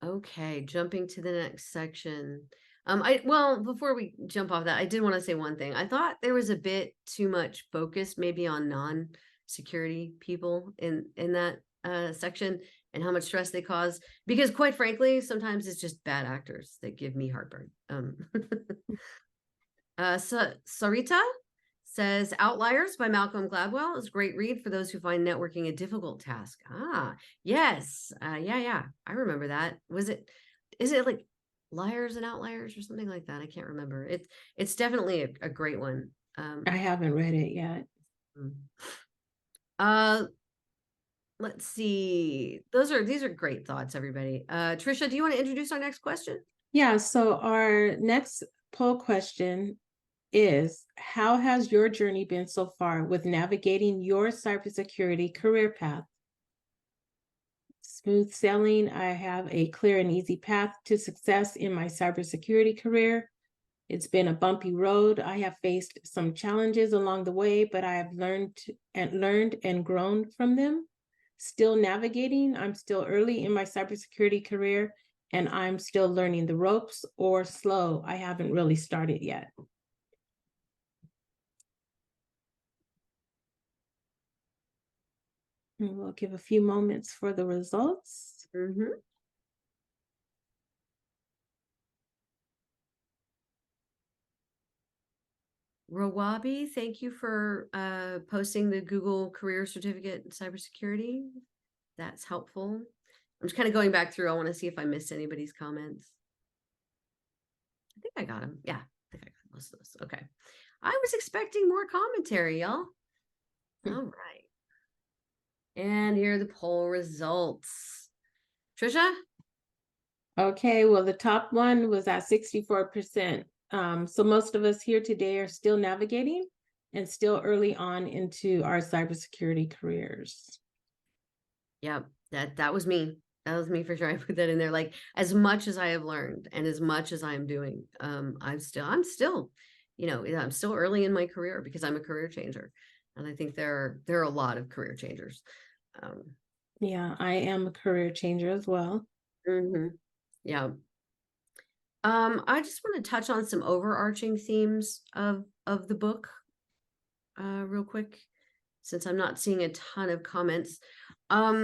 Okay, jumping to the next section. Well, before we jump off that, I did want to say one thing. I thought there was a bit too much focus maybe on non-security people in that section and how much stress they cause, because quite frankly, sometimes it's just bad actors that give me heartburn. Sarita says Outliers by Malcolm Gladwell is a great read for those who find networking a difficult task. Yes. Yeah. I remember that. Is it like Liars and Outliers or something like that? I can't remember. It's definitely a great one. I haven't read it yet. Let's see. These are great thoughts, everybody. Trisha, do you want to introduce our next question? Yeah, so our next poll question is, how has your journey been so far with navigating your cybersecurity career path? Smooth sailing. I have a clear and easy path to success in my cybersecurity career. It's been a bumpy road. I have faced some challenges along the way, but I have learned and grown from them. Still navigating. I'm still early in my cybersecurity career, and I'm still learning the ropes, or slow. I haven't really started yet. And we'll give a few moments for the results. Rawabi, thank you for posting the Google Career Certificate in Cybersecurity. That's helpful. I'm just kind of going back through. I want to see if I missed anybody's comments. I think I got them. Yeah, I think I got most of those. Okay. I was expecting more commentary, y'all. All right. And here are the poll results. Trisha? Okay, well, the top one was at 64%. So most of us here today are still navigating and still early on into our cybersecurity careers. Yeah, that was me. That was me for sure. I put that in there. Like, as much as I have learned and as much as I'm doing, I'm still, I'm still early in my career because I'm a career changer. And I think there are a lot of career changers. Yeah, I am a career changer as well. Yeah. I just want to touch on some overarching themes of the book real quick, since I'm not seeing a ton of comments. I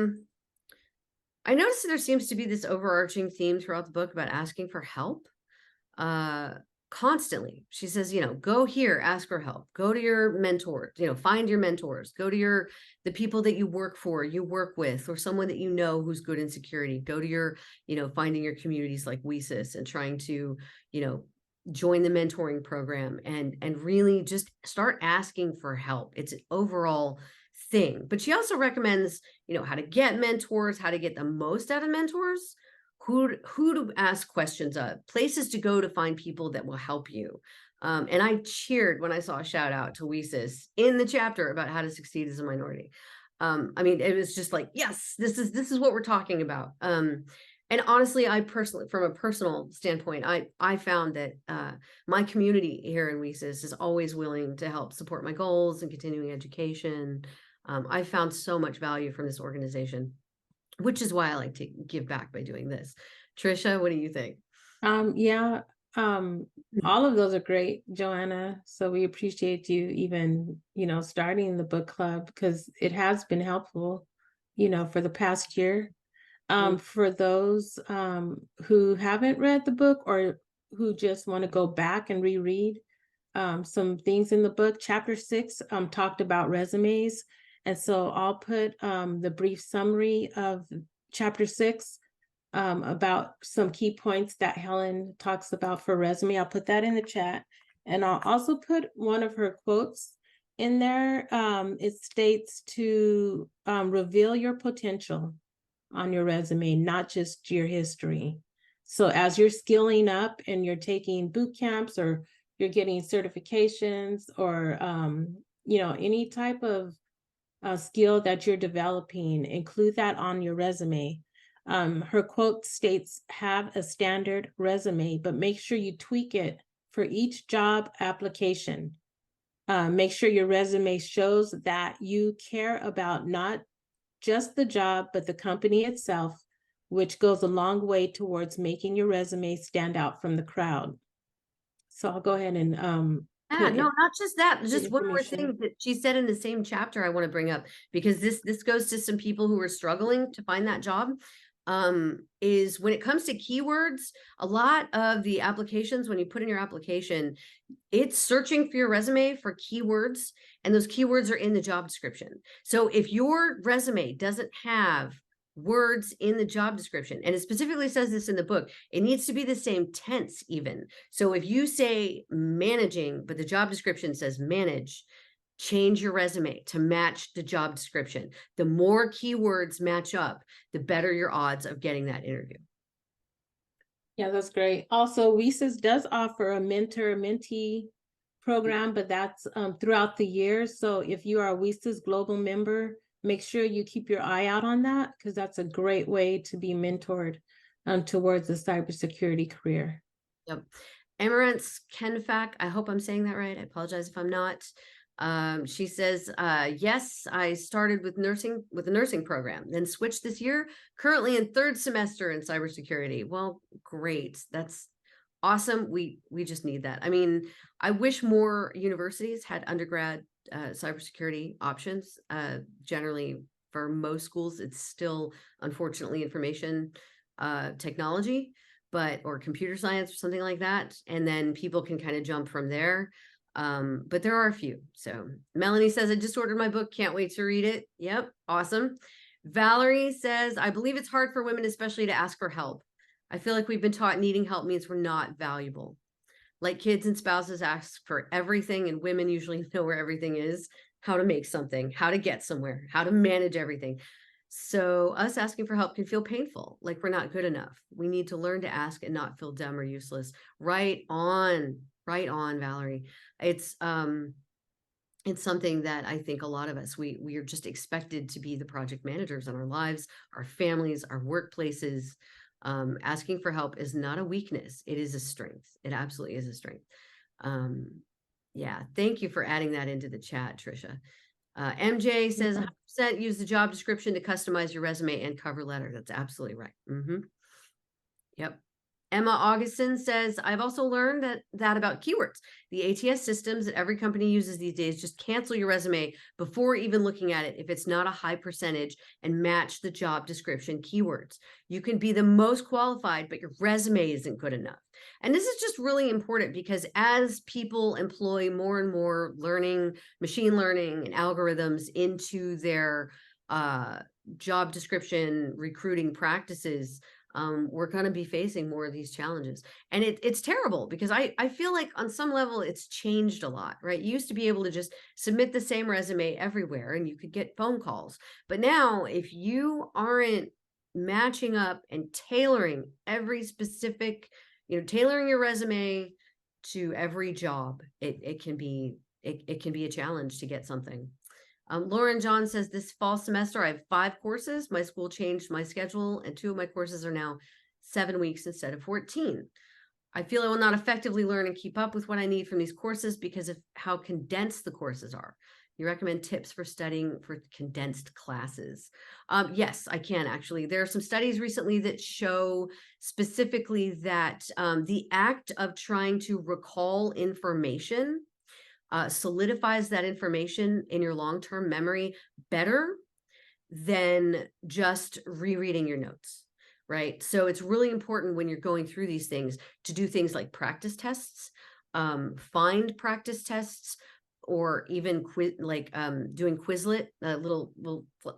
noticed that there seems to be this overarching theme throughout the book about asking for help constantly. She says, go here, ask for help, go to your mentor, find your mentors, go to the people that you work with, or someone that who's good in security. Go to your, finding your communities like WSIS and trying to, join the mentoring program and really just start asking for help. It's an overall thing. But she also recommends, how to get mentors, how to get the most out of mentors, who to ask questions of, places to go to find people that will help you. And I cheered when I saw a shout out to WSIS in the chapter about how to succeed as a minority. I mean, it was just like, yes, this is what we're talking about. And honestly, I personally, from a personal standpoint, I found that my community here in WSIS is always willing to help support my goals and continuing education. I found so much value from this organization, which is why I like to give back by doing this. Trisha, what do you think? Yeah, all of those are great, Joanna. So we appreciate you even, starting the book club, because it has been helpful, for the past year. For those who haven't read the book or who just want to go back and reread some things in the book, chapter 6 talked about resumes. And so I'll put the brief summary of chapter 6 about some key points that Helen talks about for resume. I'll put that in the chat. And I'll also put one of her quotes in there. It states to reveal your potential. on your resume, not just your history. So as you're skilling up and you're taking boot camps or you're getting certifications or, any type of skill that you're developing, include that on your resume. Her quote states, have a standard resume, but make sure you tweak it for each job application. Make sure your resume shows that you care about not just the job, but the company itself, which goes a long way towards making your resume stand out from the crowd. So I'll go ahead and Yeah, no, not just that. Just one more information. thing that she said in the same chapter I want to bring up, because this goes to some people who are struggling to find that job. Is when it comes to keywords, a lot of the applications, when you put in your application, it's searching for your resume for keywords, and those keywords are in the job description. So if your resume doesn't have words in the job description, and it specifically says this in the book, it needs to be the same tense even. So if you say managing, but the job description says manage, change your resume to match the job description. The more keywords match up, the better your odds of getting that interview. Yeah, that's great. Also, WSIS does offer a mentor-mentee program, but that's throughout the year. So if you are a WSIS Global member, make sure you keep your eye out on that, because that's a great way to be mentored towards a cybersecurity career. Yep. Emerance Kenfak, I hope I'm saying that right. I apologize if I'm not. She says, yes, I started with a nursing program, then switched this year, currently in 3rd semester in cybersecurity. Well, great. That's awesome. We just need that. I mean, I wish more universities had undergrad cybersecurity options. Generally, for most schools, it's still, unfortunately, information technology, or computer science or something like that. And then people can kind of jump from there. But there are a few. So Melanie says, I just ordered my book. Can't wait to read it. Yep. Awesome. Valerie says, I believe it's hard for women, especially to ask for help. I feel like we've been taught needing help means we're not valuable. Like kids and spouses ask for everything, and women usually know where everything is, how to make something, how to get somewhere, how to manage everything. So us asking for help can feel painful, like we're not good enough. We need to learn to ask and not feel dumb or useless. Right on, Valerie. It's something that I think a lot of us, we are just expected to be the project managers in our lives, our families, our workplaces. Asking for help is not a weakness. It is a strength. It absolutely is a strength. Yeah. Thank you for adding that into the chat, Trisha. MJ says 100% use the job description to customize your resume and cover letter. That's absolutely right. Yep. Emma Augustin says, I've also learned that about keywords. The ATS systems that every company uses these days just cancel your resume before even looking at it if it's not a high percentage and match the job description keywords. You can be the most qualified, but your resume isn't good enough. And this is just really important, because as people employ more and more machine learning and algorithms into their job description recruiting practices, we're going to be facing more of these challenges. And it's terrible, because I feel like on some level it's changed a lot, right? You used to be able to just submit the same resume everywhere and you could get phone calls. But now if you aren't matching up and tailoring every specific, tailoring your resume to every job, it can be a challenge to get something. Lauren John says, this fall semester, I have 5 courses. My school changed my schedule, and 2 of my courses are now 7 weeks instead of 14. I feel I will not effectively learn and keep up with what I need from these courses because of how condensed the courses are. You recommend tips for studying for condensed classes? Yes, I can actually. There are some studies recently that show specifically that the act of trying to recall information solidifies that information in your long-term memory better than just rereading your notes, right? So it's really important when you're going through these things to do things like practice tests, find practice tests, or even doing Quizlet, little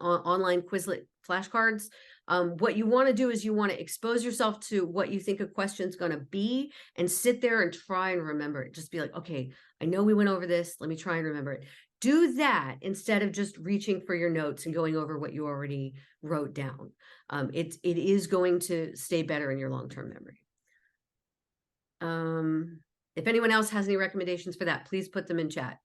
online Quizlet flashcards. What you want to do is you want to expose yourself to what you think a question's going to be and sit there and try and remember it. Just be like, okay, I know we went over this. Let me try and remember it. Do that instead of just reaching for your notes and going over what you already wrote down. It is going to stay better in your long-term memory. If anyone else has any recommendations for that, please put them in chat.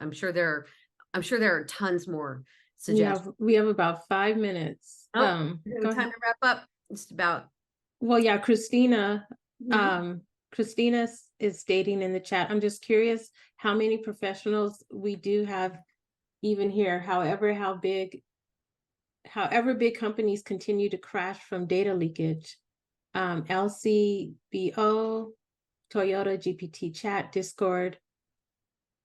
I'm sure there are tons more suggestions. We have about 5 minutes. Go Time ahead. To wrap up. Just about. Well, yeah, Christina. Mhm. Christina is stating in the chat, I'm just curious how many professionals we do have even here. However big companies continue to crash from data leakage. LCBO, Toyota, GPT chat, Discord.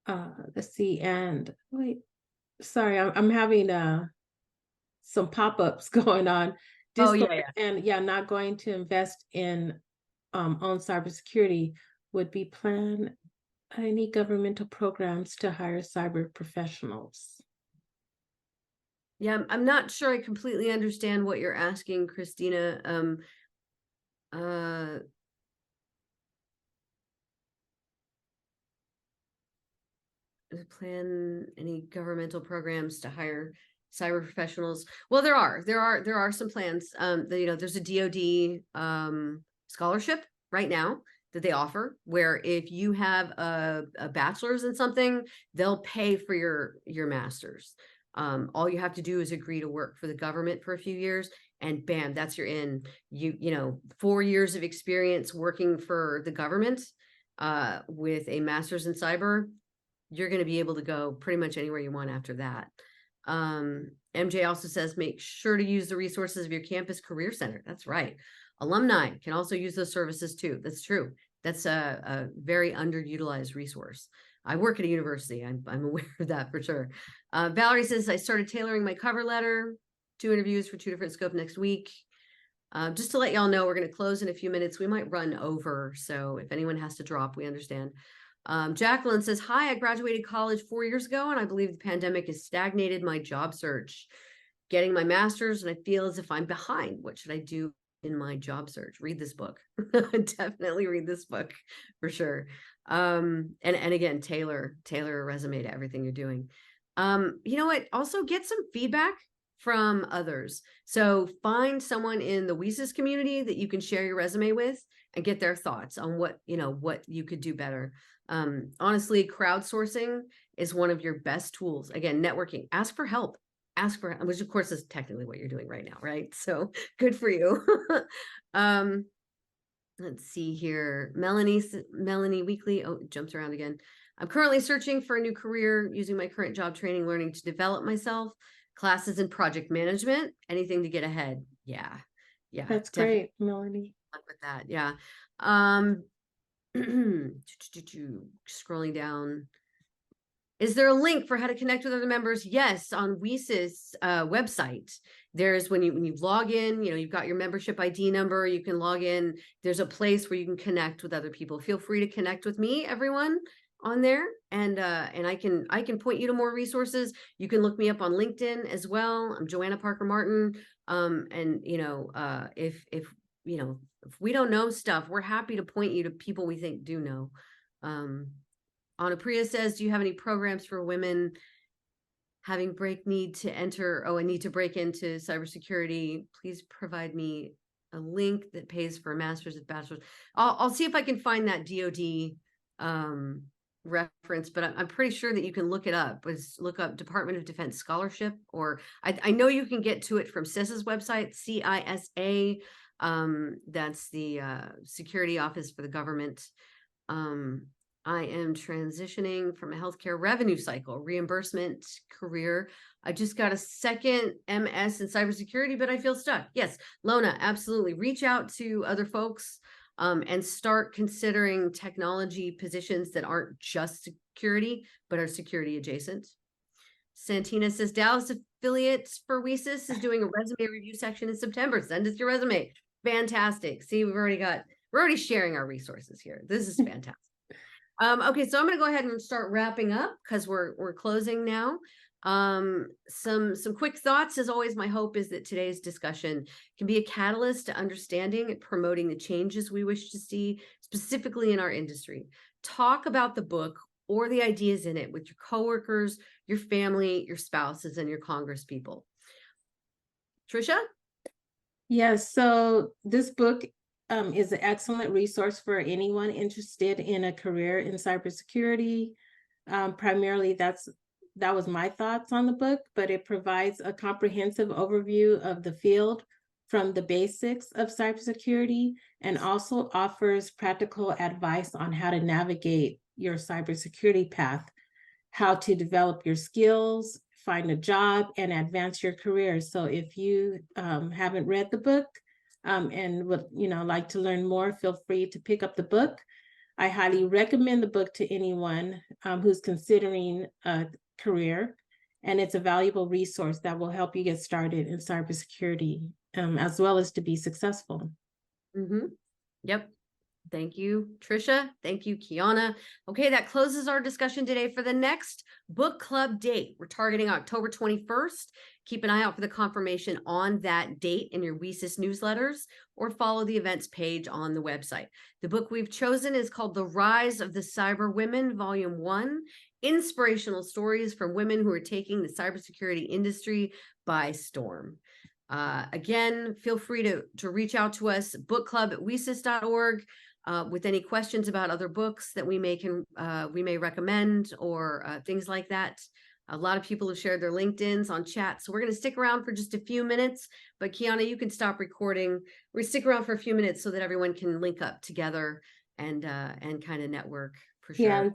Let's see, and wait, sorry, I'm having some pop-ups going on. Discord, Oh, yeah. and yeah, not going to invest in on cybersecurity. Would be plan any governmental programs to hire cyber professionals. Yeah, I'm not sure I completely understand what you're asking, Christina. Plan any governmental programs to hire cyber professionals? Well, there are some plans. There's a DoD scholarship right now that they offer, where if you have a bachelor's in something, they'll pay for your master's. All you have to do is agree to work for the government for a few years, and bam, that's your in. 4 years of experience working for the government with a master's in cyber, you're going to be able to go pretty much anywhere you want after that. MJ also says, make sure to use the resources of your campus career center. That's right. Alumni can also use those services too. That's true. That's a very underutilized resource. I work at a university. I'm aware of that for sure. Valerie says, I started tailoring my cover letter, 2 interviews for 2 different scopes next week. Just to let y'all know, we're going to close in a few minutes. We might run over. So if anyone has to drop, we understand. Jacqueline says, hi, I graduated college 4 years ago, and I believe the pandemic has stagnated my job search. Getting my master's, and I feel as if I'm behind. What should I do in my job search? Read this book. Definitely read this book for sure. And again, tailor a resume to everything you're doing. You know what? Also get some feedback from others. So find someone in the WESIS community that you can share your resume with and get their thoughts on what you could do better. Honestly, crowdsourcing is one of your best tools. Again, networking, ask for help, which of course is technically what you're doing right now, right? So good for you. Let's see here. Melanie Weekly. Oh, it jumps around again. I'm currently searching for a new career using my current job training, learning to develop myself, classes in project management, anything to get ahead. Yeah. That's great, Melanie. With that. Yeah. Scrolling down. Is there a link for how to connect with other members? Yes, on WESIS website. There's when you log in, you've got your membership ID number, you can log in. There's a place where you can connect with other people. Feel free to connect with me, everyone, on there, and I can point you to more resources. You can look me up on LinkedIn as well. I'm Joanna Parker Martin. And if we don't know stuff, we're happy to point you to people we think do know. Anna Priya says, do you have any programs for women having need to break into cybersecurity? Please provide me a link that pays for a master's and bachelor's. I'll see if I can find that DoD reference, but I'm pretty sure that you can look it up. Look up Department of Defense Scholarship, or I know you can get to it from CISA's website, CISA. That's the Security Office for the Government. I am transitioning from a healthcare revenue cycle reimbursement career. I just got a second MS in cybersecurity, but I feel stuck. Yes, Lona, absolutely. Reach out to other folks and start considering technology positions that aren't just security, but are security adjacent. Santina says, Dallas affiliates for WESIS is doing a resume review section in September. Send us your resume. Fantastic. See, we're already sharing our resources here. This is fantastic. Okay, so I'm going to go ahead and start wrapping up because we're closing now. Some quick thoughts. As always, my hope is that today's discussion can be a catalyst to understanding and promoting the changes we wish to see specifically in our industry. Talk about the book or the ideas in it with your coworkers, your family, your spouses, and your Congress people. Trisha? Yes, so this book is an excellent resource for anyone interested in a career in cybersecurity. Primarily, that was my thoughts on the book, but it provides a comprehensive overview of the field from the basics of cybersecurity and also offers practical advice on how to navigate your cybersecurity path, how to develop your skills, find a job, and advance your career. So if you haven't read the book and would like to learn more, feel free to pick up the book. I highly recommend the book to anyone who's considering a career, and it's a valuable resource that will help you get started in cybersecurity as well as to be successful. Yep. Thank you, Trisha. Thank you, Kiana. Okay, that closes our discussion today. For the next book club date, we're targeting October 21st. Keep an eye out for the confirmation on that date in your WESIS newsletters, or follow the events page on the website. The book we've chosen is called The Rise of the Cyber Women, Volume 1, Inspirational Stories from Women Who Are Taking the Cybersecurity Industry by Storm. Again, feel free to reach out to us, bookclub@wesis.org. With any questions about other books that we may recommend, or things like that. A lot of people have shared their LinkedIns on chat, so we're going to stick around for just a few minutes. But Kiana, you can stop recording. We stick around for a few minutes so that everyone can link up together and kind of network for sure. Yeah.